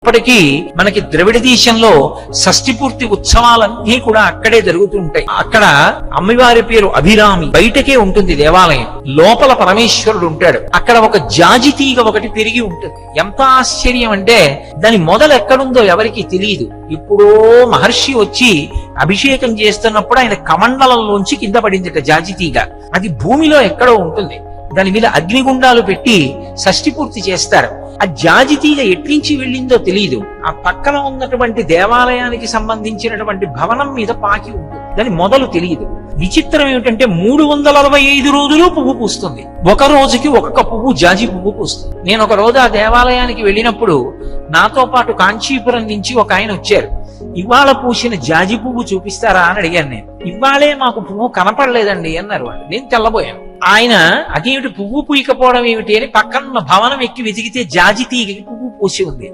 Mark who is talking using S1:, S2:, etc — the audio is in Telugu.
S1: ఇప్పటికీ మనకి ద్రవిడ దేశంలో షష్ఠి పూర్తి ఉత్సవాలన్నీ కూడా అక్కడే జరుగుతుంటాయి. అక్కడ అమ్మవారి పేరు అభిరామి, బయటకే ఉంటుంది దేవాలయం, లోపల పరమేశ్వరుడు ఉంటాడు. అక్కడ ఒక జాజి తీగ ఒకటి పెరిగి ఉంటుంది. ఎంత ఆశ్చర్యం అంటే దాని మొదలు ఎక్కడుందో ఎవరికి తెలియదు. ఇప్పుడో మహర్షి వచ్చి అభిషేకం చేస్తున్నప్పుడు ఆయన కమండలంలోంచి కింద పడిందిట జాజి తీగ. అది భూమిలో ఎక్కడో ఉంటుంది. దాని మీద అగ్నిగుండాలు పెట్టి షష్ఠి పూర్తి చేస్తారు. ఆ జాజి తీగ ఎట్లించి వెళ్ళిందో తెలియదు. ఆ పక్కన ఉన్నటువంటి దేవాలయానికి సంబంధించినటువంటి భవనం మీద పాకి ఉంటుంది. దాని మొదలు తెలియదు. విచిత్రం ఏమిటంటే 365 రోజులు పువ్వు పూస్తుంది. ఒక రోజుకి ఒక్కొక్క పువ్వు జాజి పువ్వు పూస్తుంది. నేను ఒక రోజు ఆ దేవాలయానికి వెళ్ళినప్పుడు నాతో పాటు కాంచీపురం నుంచి ఒక ఆయన వచ్చారు. ఇవాళ పూసిన జాజి పువ్వు చూపిస్తారా అని అడిగాను నేను. ఇవాళే మాకు పువ్వు కనపడలేదండి అన్నారు వాళ్ళు. నేను తెల్లబోయాను. ఆయన అదేమిటి పువ్వు పూయకపోవడం ఏమిటి అని పక్కన భవనం ఎక్కి వెతికితే జాజి తీగకి పువ్వు పూసి ఉంది.